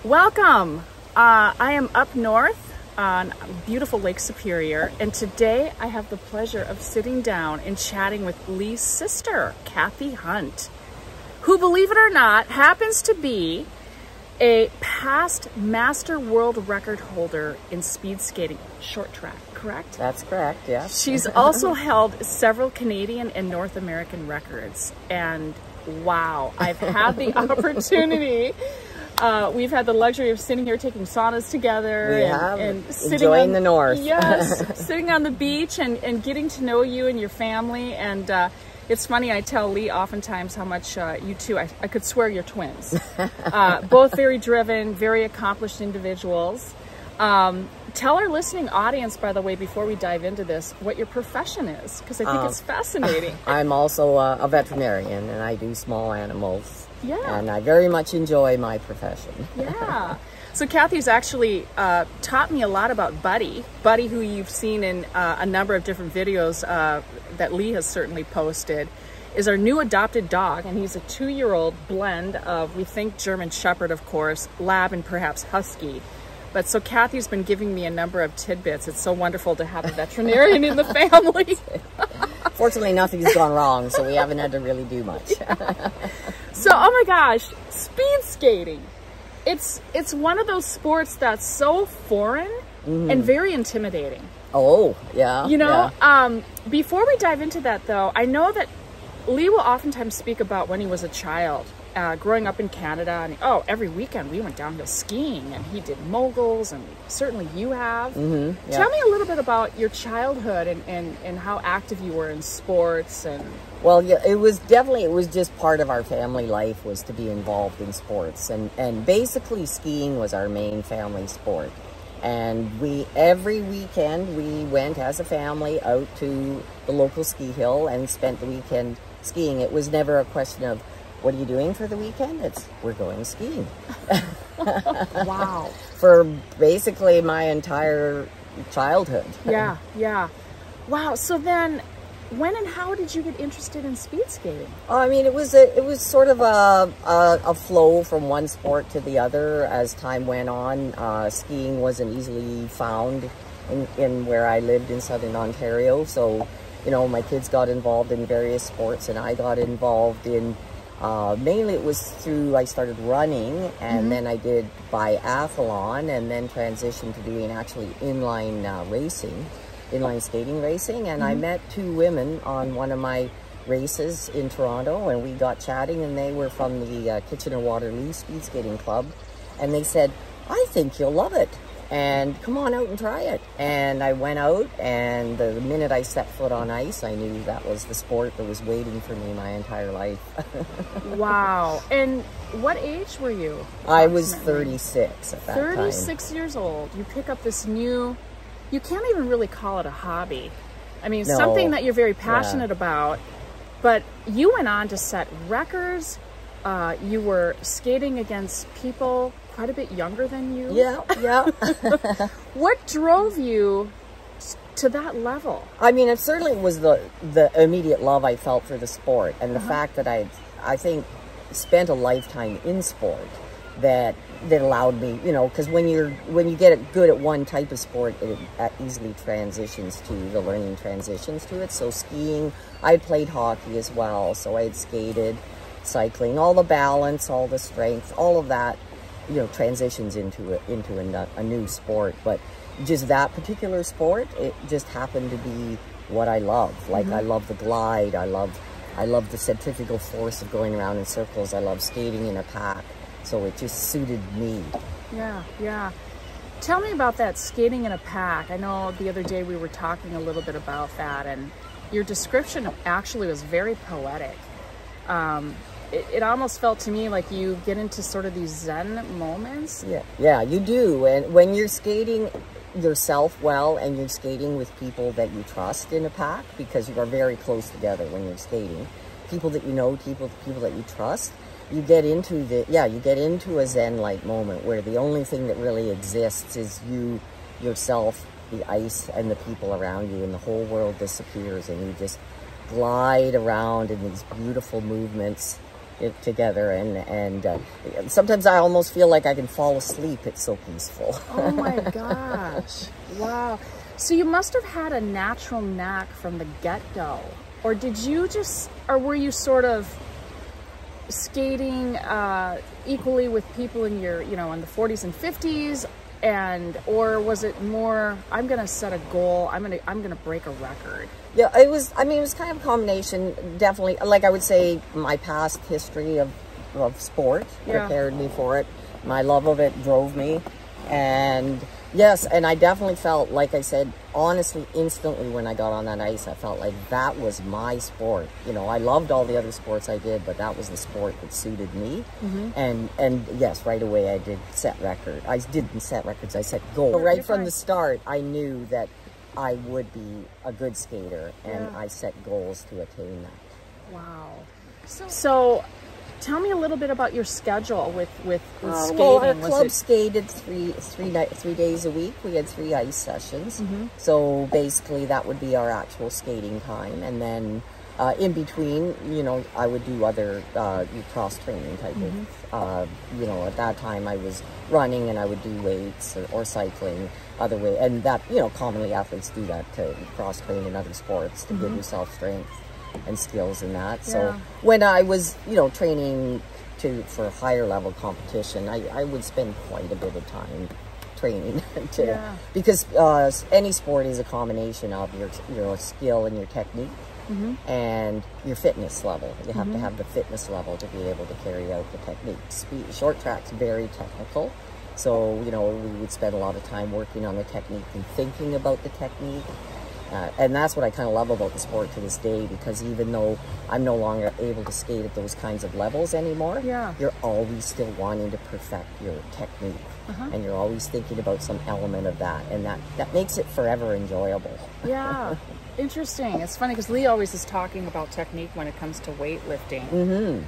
Welcome. I am up north on beautiful Lake Superior, and today I have the pleasure of sitting down and chatting with Lee's sister, Kathy Hunt, who, believe it or not, happens to be a past master world record holder in speed skating short track, correct? That's correct, yes. She's also held several Canadian and North American records, and wow, I've had the opportunity. We've had the luxury of sitting here taking saunas together and sitting enjoying the north. Yes, sitting on the beach and getting to know you and your family. And it's funny, I tell Lee oftentimes how much you two, I could swear you're twins. Both very driven, very accomplished individuals. Tell our listening audience, by the way, before we dive into this, what your profession is, because I think it's fascinating. I'm also a veterinarian, and I do small animals. Yeah. And I very much enjoy my profession. Yeah. So Kathy's actually taught me a lot about Buddy. Buddy, who you've seen in a number of different videos that Lee has certainly posted, is our new adopted dog, and he's a 2-year-old blend of, we think, German Shepherd, of course, Lab, and perhaps Husky. But so Kathy's been giving me a number of tidbits. It's so wonderful to have a veterinarian in the family. Fortunately, nothing's gone wrong, so we haven't had to really do much. So, oh my gosh, speed skating. It's one of those sports that's so foreign and very intimidating. Oh, yeah. You know, yeah. Before we dive into that, though, I know that Lee will oftentimes speak about when he was a child. Growing up in Canada, and every weekend we went downhill skiing, and he did moguls, and certainly you have. Yeah. Tell me a little bit about your childhood and how active you were in sports. And well, yeah, it was just part of our family life was to be involved in sports, and basically skiing was our main family sport. And every weekend we went as a family out to the local ski hill and spent the weekend skiing. It was never a question of, what are you doing for the weekend? We're going skiing. Wow. For basically my entire childhood. Yeah, yeah. Wow. So then, when and how did you get interested in speed skating? I mean, it was sort of a flow from one sport to the other as time went on. Skiing wasn't easily found in where I lived in Southern Ontario. So, you know, my kids got involved in various sports, and I got involved in mainly it was through, I started running, and then I did biathlon, and then transitioned to doing actually inline skating racing. And I met 2 women on one of my races in Toronto, and we got chatting, and they were from the Kitchener-Waterloo Speed Skating Club, and they said, I think you'll love it, and come on out and try it. And I went out, and the minute I set foot on ice, I knew that was the sport that was waiting for me my entire life. Wow. And what age were you? I was 36 at that time. 36 years old. You pick up this new, you can't even really call it a hobby. I mean, No. something that you're very passionate about, but you went on to set records. You were skating against people quite a bit younger than you. Yeah, yeah. What drove you to that level? I mean, it certainly was the immediate love I felt for the sport, and the fact that I think spent a lifetime in sport that allowed me, you know, because when you get good at one type of sport, it easily transitions to the learning transitions to it. So skiing, I played hockey as well, so I had skated, cycling, all the balance, all the strength, all of that, you know, transitions into a new sport. But just that particular sport, it just happened to be what I love. Like I love the glide, I love the centrifugal force of going around in circles, I love skating in a pack, so it just suited me. Yeah, yeah. Tell me about that, skating in a pack. I know the other day we were talking a little bit about that, and your description actually was very poetic. It almost felt to me like you get into sort of these Zen moments. Yeah, you do. And when you're skating yourself well, and you're skating with people that you trust in a pack, because you are very close together when you're skating, people that you know, people that you trust, you get into a Zen-like moment where the only thing that really exists is you, yourself, the ice, and the people around you, and the whole world disappears, and you just glide around in these beautiful movements together, and sometimes I almost feel like I can fall asleep. It's so peaceful. Oh my gosh. Wow. So you must have had a natural knack from the get-go, or were you sort of skating equally with people in your, in the 40s and 50s, or was it more, I'm going to set a goal, I'm going to break a record? Yeah, it was kind of a combination. Definitely, like I would say, my past history of sport prepared me for it. My love of it drove me, and yes, and I definitely felt, like I said, honestly, instantly when I got on that ice, I felt like that was my sport. I loved all the other sports I did, but that was the sport that suited me. And yes, right away I did set record. I didn't set records, I set goals. So right from the start, I knew that I would be a good skater, and I set goals to attain that. Wow. So tell me a little bit about your schedule with skating. Well, our club skated three days a week. We had 3 ice sessions. So basically that would be our actual skating time. And then in between, I would do other cross training type of, at that time I was running, and I would do weights or cycling other way. And that, commonly athletes do that to cross train in other sports to give yourself strength and skills in that. So when I was, training for higher level competition, I would spend quite a bit of time training because any sport is a combination of your skill and your technique and your fitness level. You have to have the fitness level to be able to carry out the technique. Short track's very technical. So, we would spend a lot of time working on the technique and thinking about the technique. And that's what I kind of love about the sport to this day, because even though I'm no longer able to skate at those kinds of levels anymore, you're always still wanting to perfect your technique. And you're always thinking about some element of that, and that makes it forever enjoyable. Yeah, interesting. It's funny because Lee always is talking about technique when it comes to weightlifting,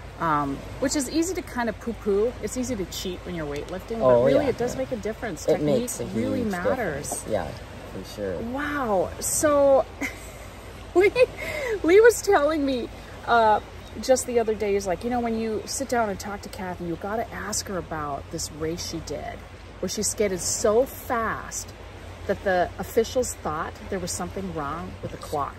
which is easy to kind of poo-poo. It's easy to cheat when you're weightlifting, but really it does make a difference. It Technique makes a huge really matters. Difference. Yeah, for sure. Wow. So Lee was telling me just the other day, he's like, when you sit down and talk to Kathy, you got to ask her about this race she did, where she skated so fast that the officials thought there was something wrong with the clock.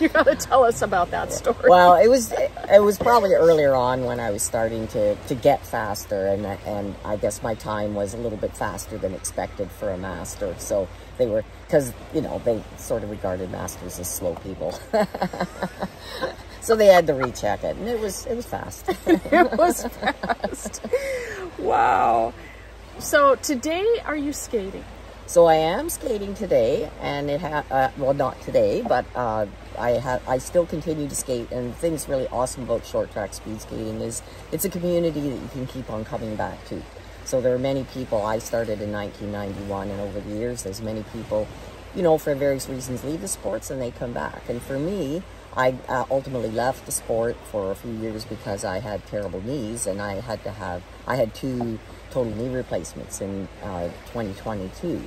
You got to tell us about that story. Well, it was probably earlier on when I was starting to get faster, and I guess my time was a little bit faster than expected for a master. So they were, because they sort of regarded masters as slow people. So they had to recheck it, and it was fast. It was fast. Wow. So today, are you skating? So I am skating today, and well, not today, but I still continue to skate. And the thing that's really awesome about short track speed skating is it's a community that you can keep on coming back to. So there are many people. I started in 1991, and over the years, there's many people, for various reasons, leave the sports and they come back. And for me, I ultimately left the sport for a few years because I had terrible knees, and I had 2 total knee replacements in 2022.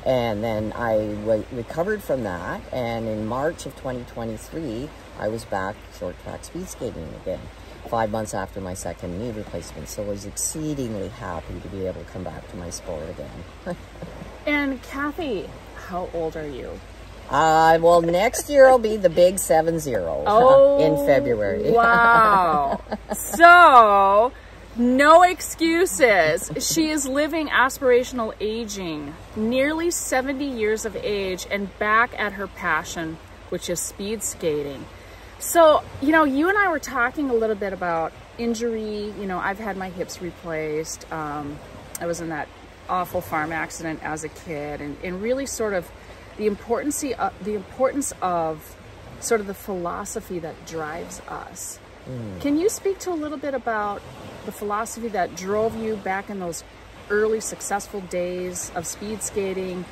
And then I recovered from that, and in March of 2023, I was back short track speed skating again, 5 months after my second knee replacement. So I was exceedingly happy to be able to come back to my sport again. And Kathy, how old are you? Well, next year I'll be the big 70 in February. Wow. So, no excuses. She is living aspirational aging, nearly 70 years of age, and back at her passion, which is speed skating. So, you and I were talking a little bit about injury. I've had my hips replaced. I was in that awful farm accident as a kid, and really sort of the importance of sort of the philosophy that drives us. Can you speak to a little bit about the philosophy that drove you back in those early successful days of speed skating,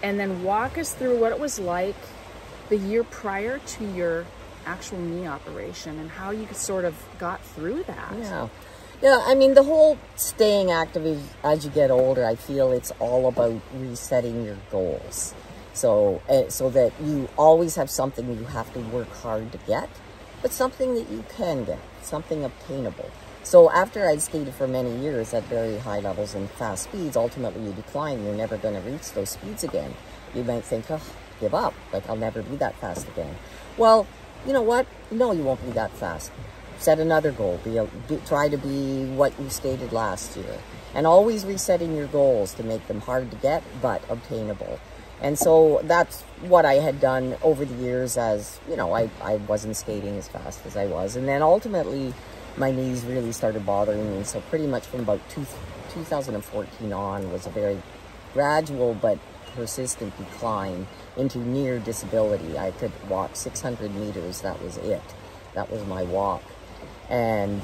and then walk us through what it was like the year prior to your actual knee operation and how you sort of got through that? Yeah, I mean, the whole staying active as you get older, I feel it's all about resetting your goals. So that you always have something you have to work hard to get, but something that you can get, something obtainable. So after I'd skated for many years at very high levels and fast speeds, ultimately you decline. You're never going to reach those speeds again. You might think, oh, give up. Like, I'll never be that fast again. Well, you know what? No, you won't be that fast. Set another goal. Try to be what you skated last year. And always resetting your goals to make them hard to get, but obtainable. And so that's what I had done over the years as, you know, I wasn't skating as fast as I was. And then ultimately, my knees really started bothering me. So pretty much from about 2014 on was a very gradual but persistent decline into near disability. I could walk 600 meters. That was it. That was my walk. And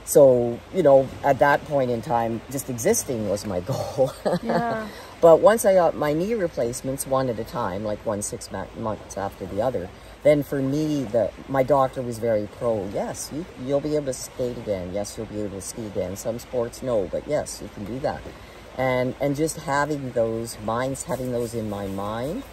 so, you know, at that point in time, just existing was my goal. Yeah. But once I got my knee replacements one at a time, like 6 months after the other, then for me, my doctor was very pro. Yes, you'll be able to skate again. Yes, you'll be able to ski again. Some sports, no, but yes, you can do that. And just having those in my mind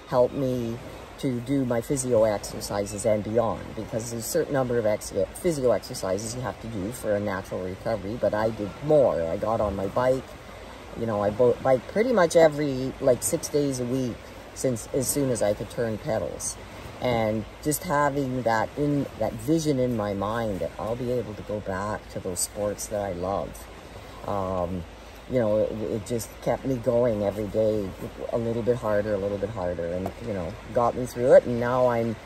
helped me to do my physio exercises and beyond, because there's a certain number of physio exercises you have to do for a natural recovery, but I did more. I got on my bike. You know, I bike pretty much every, 6 days a week as soon as I could turn pedals. And just having that vision in my mind that I'll be able to go back to those sports that I love. You know, it just kept me going every day, a little bit harder, and, you know, got me through it. And now I'm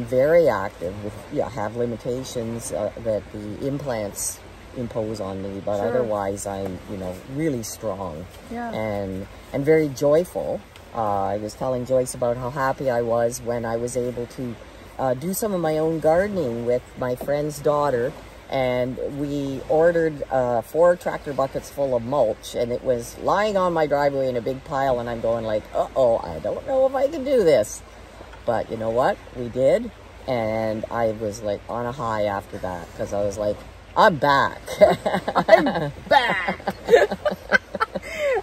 very active. Have limitations that the implants impose on me, but otherwise I'm, you know, really strong and very joyful. I was telling Joyce about how happy I was when I was able to do some of my own gardening with my friend's daughter, and we ordered 4 tractor buckets full of mulch, and it was lying on my driveway in a big pile, and I'm going like, uh-oh, I don't know if I can do this. But you know what? We did, and I was like on a high after that, because I was like, I'm back. I'm back.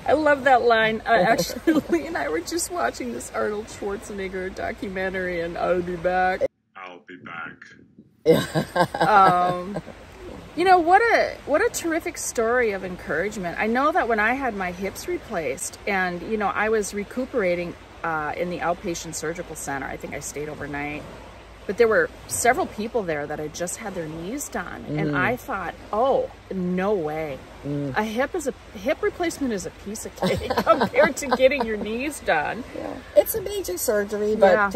I love that line. Actually, Lee and I were just watching this Arnold Schwarzenegger documentary, and I'll be back. I'll be back. You know, what a terrific story of encouragement. I know that when I had my hips replaced, and, you know, I was recuperating in the outpatient surgical center. I think I stayed overnight. But there were several people there that had just had their knees done. And I thought, oh, no way. A hip replacement is a piece of cake compared to getting your knees done. Yeah. It's a major surgery, but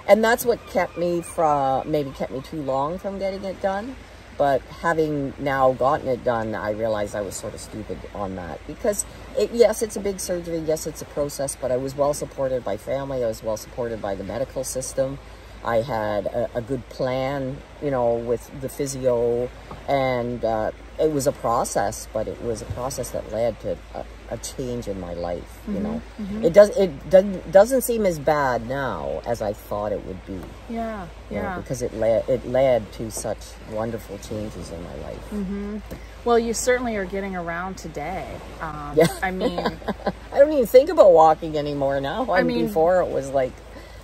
and that's what kept me too long from getting it done. But having now gotten it done, I realized I was sort of stupid on that, because yes, it's a big surgery. Yes, it's a process, but I was well supported by family. I was well supported by the medical system. I had a good plan, you know, with the physio, and it was a process, but it was a process that led to a change in my life, you know. It doesn't seem as bad now as I thought it would be. Yeah, you know, because it led to such wonderful changes in my life. Well, you certainly are getting around today. I mean, I don't even think about walking anymore now. I mean, before it was like,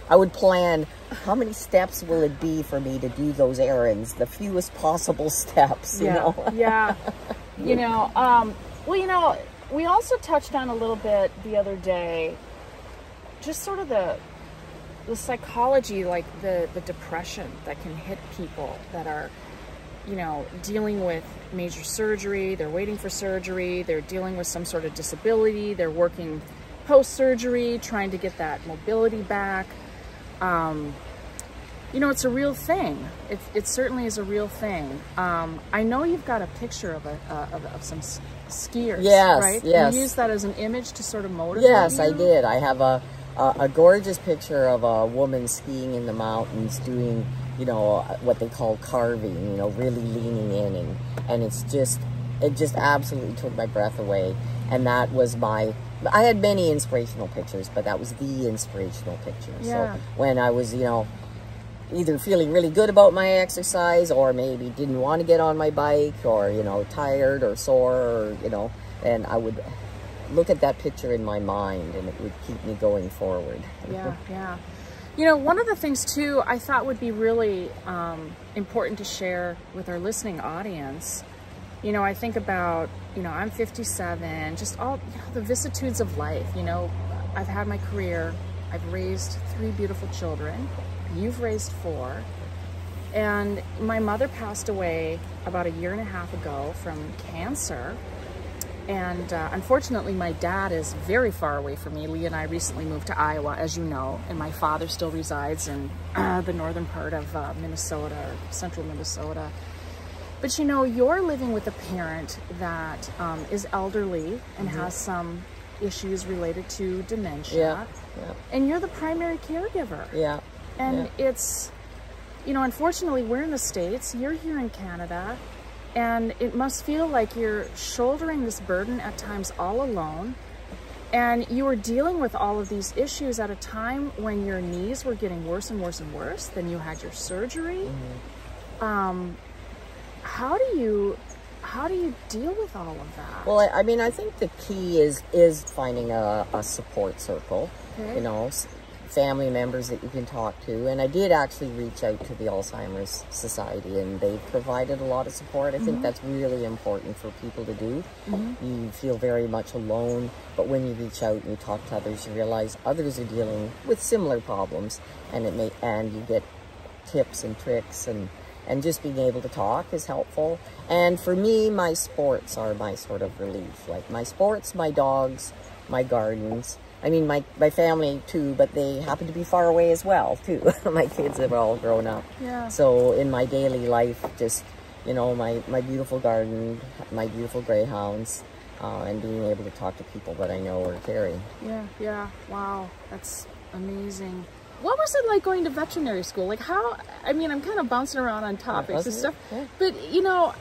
I would plan, how many steps will it be for me to do those errands? The fewest possible steps, you know? You know, well, you know, we also touched on a little bit the other day, just sort of the psychology, like the depression that can hit people that are, you know, dealing with major surgery, they're waiting for surgery, they're dealing with some sort of disability, they're working post-surgery, trying to get that mobility back. You know, it's a real thing. It certainly is a real thing. I know you've got a picture of some skiers, right? Yes. You use that as an image to sort of motivate Yes, you? I did. I have a gorgeous picture of a woman skiing in the mountains doing, you know, what they call carving, you know, really leaning in, and it just absolutely took my breath away. And that was I had many inspirational pictures, but that was the inspirational picture. Yeah. So when I was, you know, either feeling really good about my exercise, or maybe didn't want to get on my bike, or, you know, tired or sore, or, you know, and I would look at that picture in my mind, and it would keep me going forward. Yeah. You know, one of the things too I thought would be really important to share with our listening audience, you know, I think about, you know, I'm 57, just all, you know, the vicissitudes of life. You know, I've had my career, I've raised 3 beautiful children, you've raised 4, and my mother passed away about 1.5 years ago from cancer. And unfortunately, my dad is very far away from me. Lee and I recently moved to Iowa, as you know, and my father still resides in the northern part of Minnesota, or central Minnesota. But you know, you're living with a parent that is elderly and has some issues related to dementia. Yeah. And you're the primary caregiver. Yeah. And it's, you know, unfortunately, we're in the States, you're here in Canada, and it must feel like you're shouldering this burden at times all alone. And you were dealing with all of these issues at a time when your knees were getting worse and worse and worse. Then you had your surgery. How do you deal with all of that? Well, I mean, I think the key is finding a support circle, you know, family members that you can talk to. And I did actually reach out to the Alzheimer's Society, and they provided a lot of support. I think that's really important for people to do. You feel very much alone, but when you reach out and you talk to others, you realize others are dealing with similar problems, and you get tips and tricks, and just being able to talk is helpful. And for me, my sports are my sort of relief. Like my sports, my dogs, my gardens. I mean, my family too, but they happen to be far away as well too. My kids have all grown up. Yeah. So in my daily life, just, you know, my beautiful garden, my beautiful greyhounds, and being able to talk to people that I know are caring. Yeah. Wow, that's amazing. What was it like going to veterinary school? Like how, I mean, I'm kind of bouncing around on topics and stuff, but you know,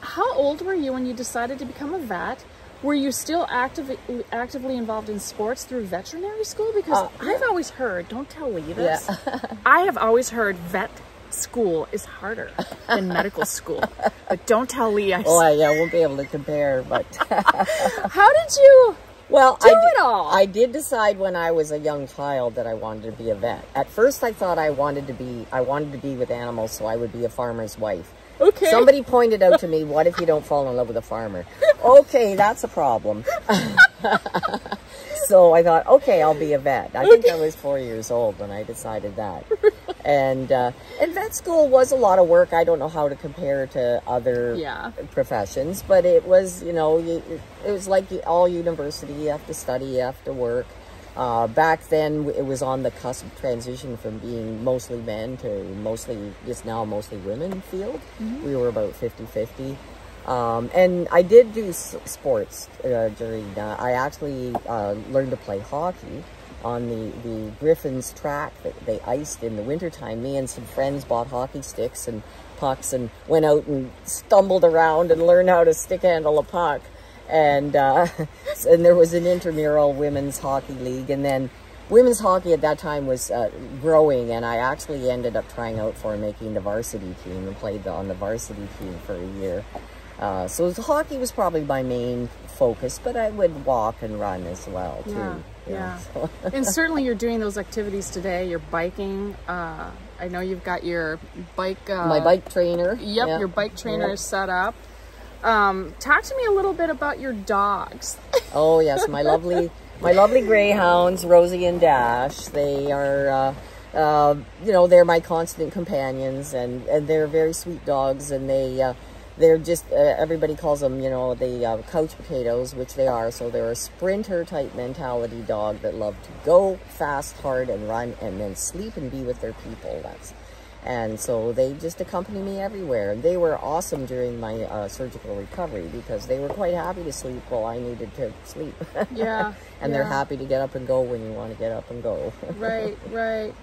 how old were you when you decided to become a vet? Were you still actively involved in sports through veterinary school? Because I've always heard, don't tell Lee this, I have always heard vet school is harder than medical school. But don't tell Lee. I won't be able to compare, but... How did you do it all? I did decide when I was a young child that I wanted to be a vet. At first I thought I wanted to be with animals, so I would be a farmer's wife. Okay. Somebody pointed out to me, what if you don't fall in love with a farmer? Okay, that's a problem. So I thought, okay, I'll be a vet. I think I was 4 years old when I decided that. And vet school was a lot of work. I don't know how to compare to other professions, but it was, you know, it was like all university. You have to study, you have to work. Back then, it was on the cusp of transition from being mostly men to mostly women field. We were about 50-50. And I did do sports during that. I actually learned to play hockey on the Griffin's track that they iced in the wintertime. Me and some friends bought hockey sticks and pucks and went out and stumbled around and learned how to stick handle a puck. And there was an intramural women's hockey league, and then women's hockey at that time was growing, and I actually ended up trying out for making the varsity team and played on the varsity team for a year. So hockey was probably my main focus, but I would walk and run as well too. Yeah. So. And certainly you're doing those activities today. You're biking. I know you've got your bike. My bike trainer. Yep, your bike trainer is set up. Talk to me a little bit about your dogs. Oh yes, my lovely greyhounds, Rosie and Dash. They are, you know, they're my constant companions, and they're very sweet dogs, and they're just, everybody calls them, you know, the couch potatoes, which they are. So they're a sprinter type mentality dog that love to go fast, hard, and run, and then sleep and be with their people. And so they just accompany me everywhere. They were awesome during my surgical recovery because they were quite happy to sleep while I needed to sleep. Yeah. And they're happy to get up and go when you want to get up and go. Right.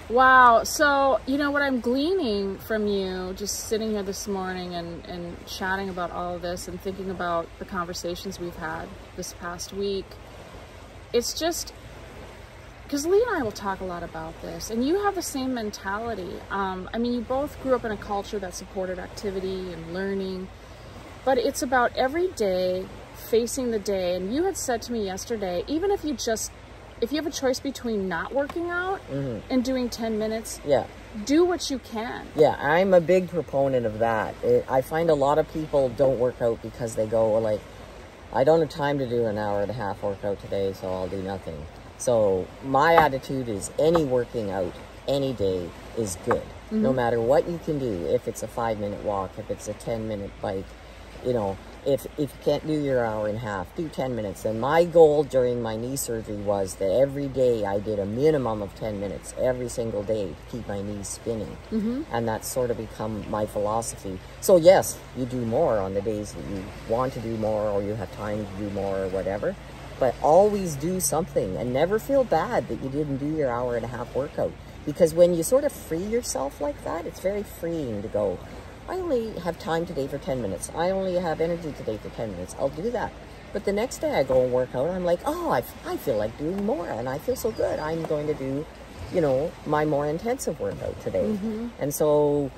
Wow. So, you know, what I'm gleaning from you, just sitting here this morning and chatting about all of this and thinking about the conversations we've had this past week, it's just... because Lee and I will talk a lot about this, and you have the same mentality. I mean, you both grew up in a culture that supported activity and learning, but it's about every day facing the day. And you had said to me yesterday, even if you just if you have a choice between not working out and doing 10 minutes, do what you can. Yeah, I'm a big proponent of that. I find a lot of people don't work out because they go like, I don't have time to do an hour and a half workout today, so I'll do nothing. So my attitude is any working out any day is good. No matter what you can do, if it's a 5-minute walk, if it's a 10-minute bike, you know, if you can't do your hour and a half, do 10 minutes. And my goal during my knee surgery was that every day I did a minimum of 10 minutes every single day to keep my knees spinning. And that's sort of become my philosophy. So yes, you do more on the days that you want to do more or you have time to do more or whatever. But always do something and never feel bad that you didn't do your hour and a half workout. Because when you sort of free yourself like that, it's very freeing to go, I only have time today for 10 minutes. I only have energy today for 10 minutes. I'll do that. But the next day I go and work out. I'm like, oh, I feel like doing more and I feel so good. I'm going to do, you know, my more intensive workout today. And so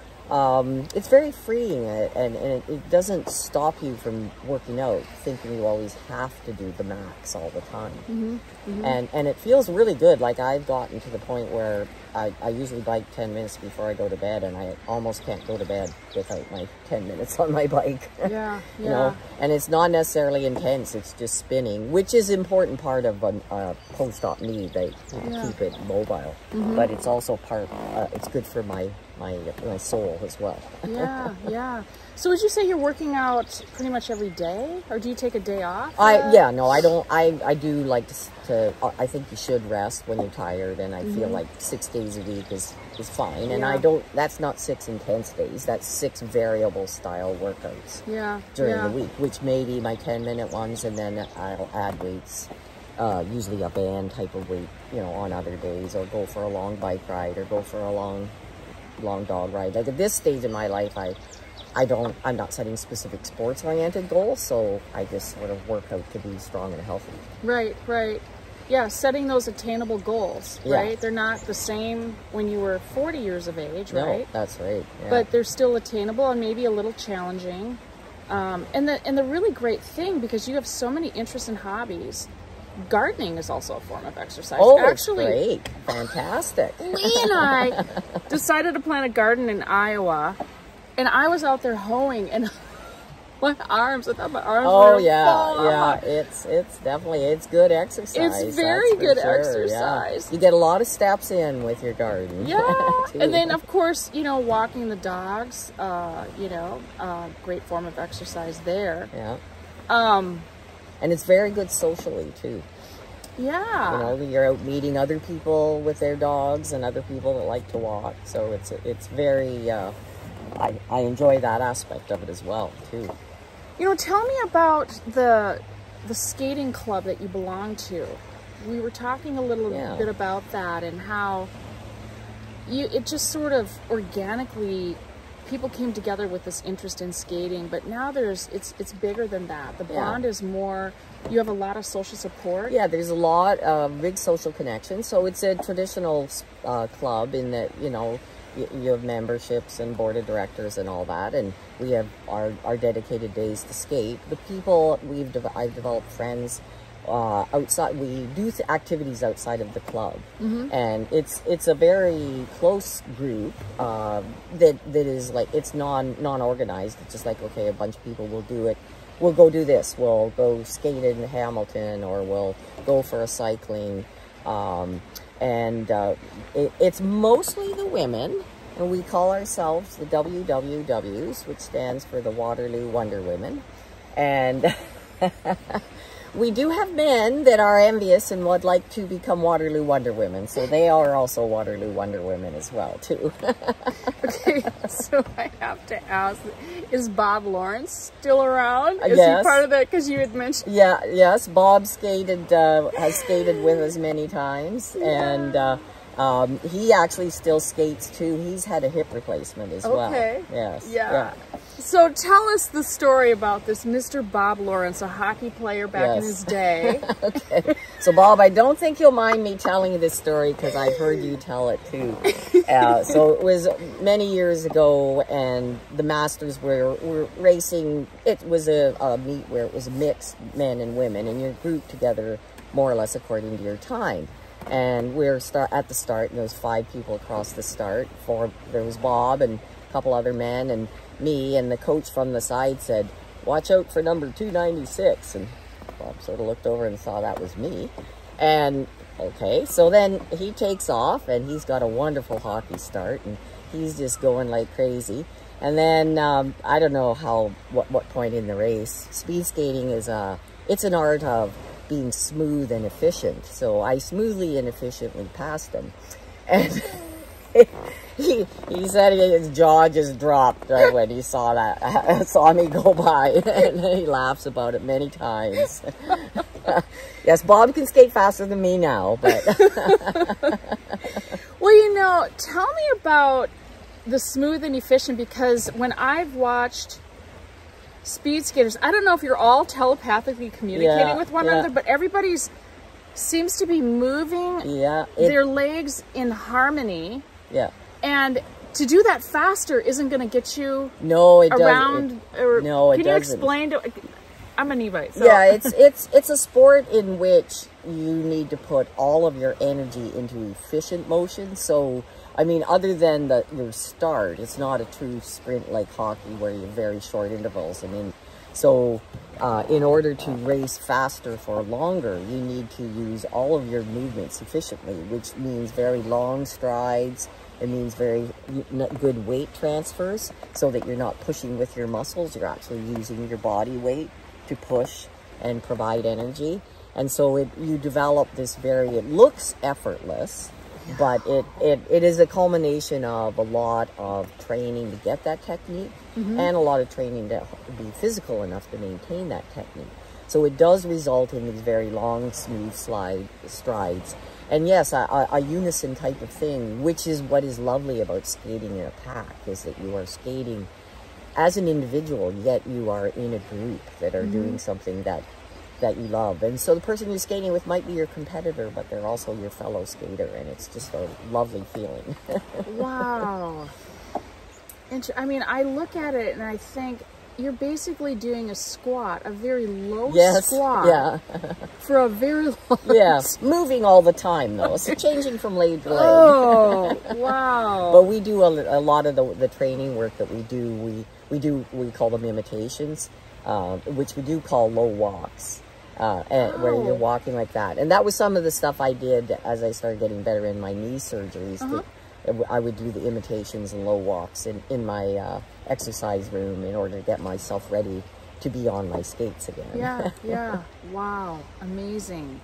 it's very freeing and it doesn't stop you from working out, thinking you always have to do the max all the time. And it feels really good. Like I've gotten to the point where I usually bike 10 minutes before I go to bed, and I almost can't go to bed without my 10 minutes on my bike. You know, and it's not necessarily intense, it's just spinning, which is an important part of a post-op knee, to keep it mobile. But it's also it's good for my soul as well. So would you say you're working out pretty much every day, or do you take a day off? No, I don't. I do like to I think you should rest when you're tired, and I feel like 6 days a week is fine. And I don't, that's not 6 intense days, that's 6 variable style workouts during the week, which may be my 10-minute ones, and then I'll add weights, usually a band type of weight, you know, on other days, or go for a long bike ride, or go for a long dog ride. Like at this stage in my life, I'm not setting specific sports-oriented goals, so I just sort of work out to be strong and healthy. Right. Yeah, setting those attainable goals, right? They're not the same when you were 40 years of age, right? No, that's right. But they're still attainable and maybe a little challenging. And the really great thing, because you have so many interests and hobbies, gardening is also a form of exercise. Oh, actually, great. Fantastic. Lee and I decided to plant a garden in Iowa, and I was out there hoeing, and I thought my arms were falling. It's definitely, it's good exercise. It's very good exercise. You get a lot of steps in with your garden. And then of course, you know, walking the dogs, great form of exercise there. And it's very good socially too. You know, you're out meeting other people with their dogs and other people that like to walk. So it's very, I enjoy that aspect of it as well too. You know, tell me about the skating club that you belong to. We were talking a little bit about that, and how it just sort of organically, people came together with this interest in skating, but now it's bigger than that. The bond is more, you have a lot of social support. Yeah, there's a lot of big social connections. So it's a traditional club in that, you know, you have memberships and board of directors and all that, and we have our dedicated days to skate. The people I've developed friends outside. We do activities outside of the club, and it's a very close group that is like, it's non-organized. It's just like, okay, a bunch of people will do it. We'll go do this. We'll go skate in Hamilton, or we'll go for a cycling. It's mostly the women, and we call ourselves the WWWs, which stands for the Waterloo Wonder Women. And we do have men that are envious and would like to become Waterloo Wonder Women, so they are also Waterloo Wonder Women as well too. Okay, so I have to ask, is Bob Lawrence still around? Is he part of that? Because you had mentioned. Yes, Bob has skated with us many times, and he actually still skates too. He's had a hip replacement as well. Yes. So tell us the story about this Mr. Bob Lawrence, a hockey player back in his day. Okay. So Bob, I don't think you'll mind me telling you this story, because I've heard you tell it too. So it was many years ago, and the Masters were racing. It was a meet where it was mixed men and women, and you're grouped together more or less according to your time. And we're at the start, and there was 5 people across the start. There was Bob and a couple other men and me, and the coach from the side said, "Watch out for number 296." And Bob sort of looked over and saw that was me. And okay, so then he takes off, and he's got a wonderful hockey start, and he's just going like crazy. And then I don't know what point in the race. Speed skating is it's an art of being smooth and efficient. So I smoothly and efficiently passed him, and he said his jaw just dropped when he saw me go by, and he laughs about it many times. Yes, Bob can skate faster than me now, but well, you know, tell me about the smooth and efficient, because when I've watched speed skaters, I don't know if you're all telepathically communicating with one another, but everybody's seems to be moving their legs in harmony. Yeah. And to do that faster isn't going to get you around. Can you explain to? I'm an e-bike. So. Yeah, it's a sport in which you need to put all of your energy into efficient motion. So, I mean, other than your start, it's not a true sprint like hockey where you're very short intervals. I mean, so in order to race faster for longer, you need to use all of your movements efficiently, which means very long strides. It means very good weight transfers, so that you're not pushing with your muscles. You're actually using your body weight to push and provide energy. And so you develop this it looks effortless, but it is a culmination of a lot of training to get that technique, and a lot of training to be physical enough to maintain that technique. So it does result in these very long, smooth strides. And yes, a unison type of thing, which is what is lovely about skating in a pack, is that you are skating as an individual, yet you are in a group that are doing something that you love. And so the person you're skating with might be your competitor, but they're also your fellow skater, and it's just a lovely feeling. Wow. I mean, I look at it and I think you're basically doing a squat, a very low squat. For a very long moving all the time though, so changing from leg to leg. Oh, wow. But we do a lot of the training work that we do. We call them imitations, which we do call low walks, where you're walking like that. And that was some of the stuff I did as I started getting better in my knee surgeries. I would do the imitations and low walks in my exercise room in order to get myself ready to be on my skates again. Yeah. Wow. Amazing.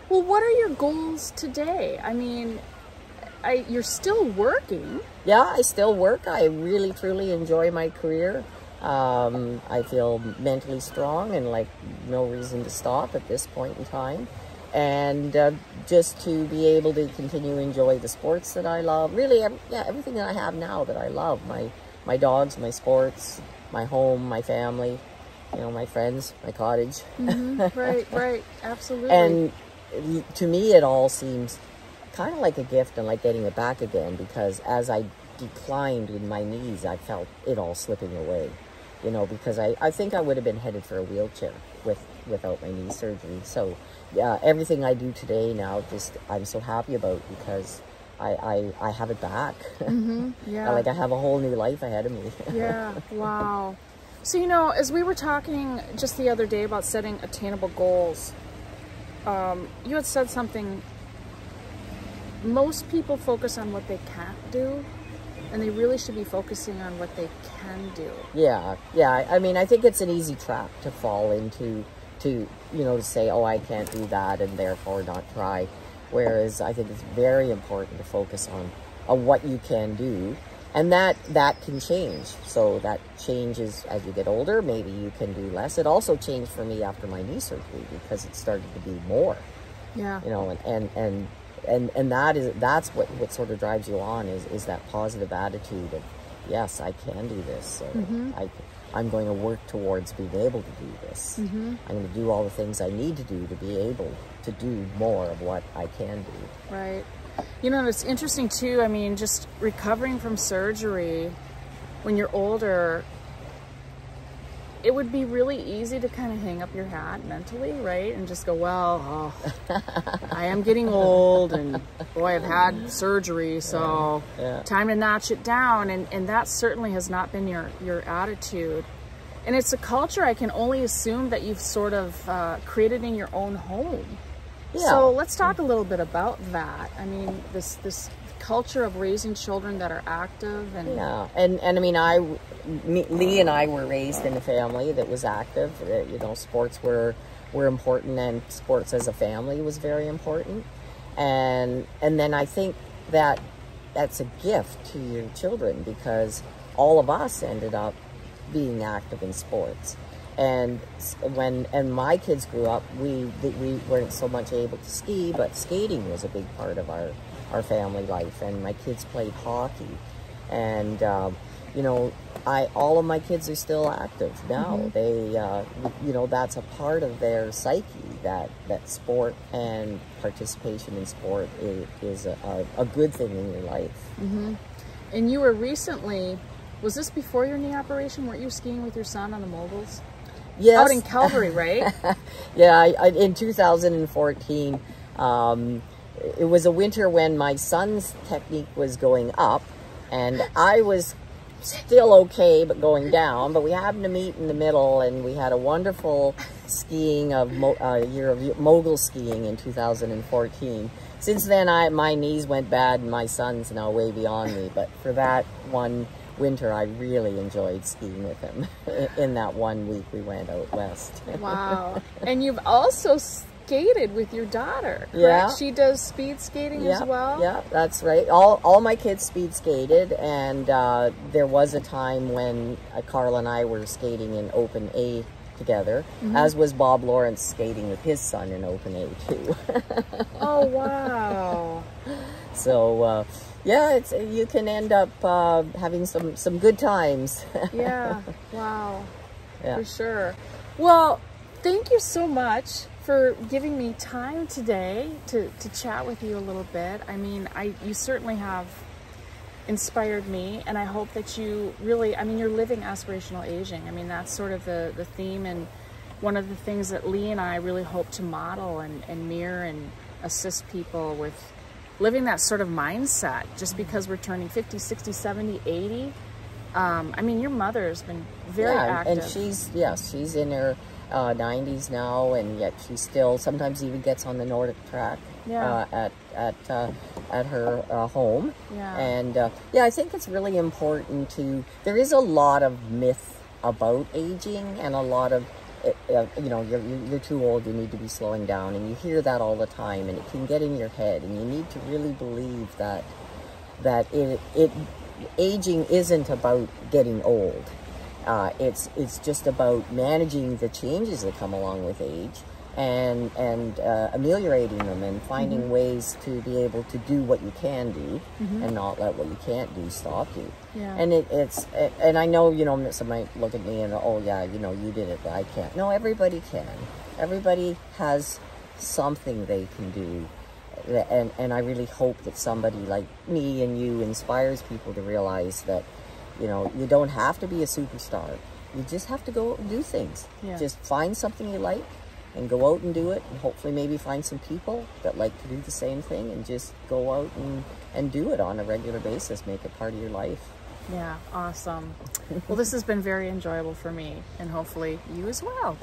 Well, what are your goals today? I mean, you're still working. Yeah, I still work. I really, truly enjoy my career. I feel mentally strong and like no reason to stop at this point in time. And just to be able to continue to enjoy the sports that I love. Really, everything that I have now that I love. My dogs, my sports, my home, my family, my friends, my cottage. Right, absolutely. And to me, it all seems kind of like a gift and like getting it back again, because as I declined in my knees, I felt it all slipping away, because I think I would have been headed for a wheelchair without my knee surgery. So everything I do today now, I'm so happy about, because I have it back. Like I have a whole new life ahead of me. Wow. So, as we were talking just the other day about setting attainable goals, you had said something. Most people focus on what they can't do, and they really should be focusing on what they can do. Yeah. I mean, I think it's an easy trap to fall into, to say, oh, I can't do that, and therefore not try. Whereas I think it's very important to focus on what you can do, and that can change. So that changes as you get older. Maybe you can do less. It also changed for me after my knee surgery, because it started to be more. And that's what sort of drives you on, is that positive attitude of, yes, I can do this. So I'm going to work towards being able to do this. I'm going to do all the things I need to do to be able to do more of what I can do. Right. It's interesting too. I mean, just recovering from surgery when you're older, it would be really easy to kind of hang up your hat mentally, right? And just go, well, I am getting old, and boy, I've had surgery, so time to notch it down. And that certainly has not been your attitude. And it's a culture I can only assume that you've sort of created in your own home. Yeah. So let's talk a little bit about that. I mean, this culture of raising children that are active. And and I mean, Lee and I were raised in a family that was active. You know, sports were important, and sports as a family was very important. And then I think that that's a gift to your children, because all of us ended up being active in sports. And when my kids grew up, we weren't so much able to ski, but skating was a big part of our family life. And my kids played hockey, and you know, all of my kids are still active now. They you know, that's a part of their psyche, that sport and participation in sport is a good thing in your life. And you were recently, was this before your knee operation? Weren't you skiing with your son on the moguls? Yes. Out in Calgary, right? Yeah, in 2014, it was a winter when my son's technique was going up, and I was still okay, but going down. But we happened to meet in the middle, and we had a wonderful skiing of year of mogul skiing in 2014. Since then, my knees went bad, and my son's now way beyond me. But for that one winter, I really enjoyed skiing with him. In that 1 week we went out west. Wow. And you've also skated with your daughter, correct? Yeah. She does speed skating as well? Yeah, that's right. All my kids speed skated, and there was a time when Carl and I were skating in Open A together, as was Bob Lawrence skating with his son in Open A too. Oh, wow. So, yeah, you can end up having some good times. Yeah, wow, yeah. For sure. Well, thank you so much for giving me time today to chat with you a little bit. I mean, you certainly have inspired me, and I hope that you really, I mean, you're living aspirational aging. I mean, that's sort of the theme, and one of the things that Lee and I really hope to model and mirror and assist people with living that sort of mindset, just because we're turning 50, 60, 70, 80. I mean, your mother has been very active. And she's in her 90s now, and yet she still sometimes even gets on the Nordic track at her home. Yeah. And yeah, I think it's really important there is a lot of myth about aging, and a lot of you know, you're too old, you need to be slowing down, and you hear that all the time, and it can get in your head, and you need to really believe that aging isn't about getting old. It's just about managing the changes that come along with age, and ameliorating them, and finding ways to be able to do what you can do, and not let what you can't do stop you. Yeah. And and I know, you know, somebody might look at me and, oh yeah, you know, you did it, but I can't. No, everybody can. Everybody has something they can do. And I really hope that somebody like me and you inspires people to realize that, you know, you don't have to be a superstar. You just have to go out and do things. Yeah. Just find something you like and go out and do it, and hopefully maybe find some people that like to do the same thing, and just go out and do it on a regular basis. Make it part of your life. Yeah, awesome. Well, this has been very enjoyable for me, and hopefully you as well.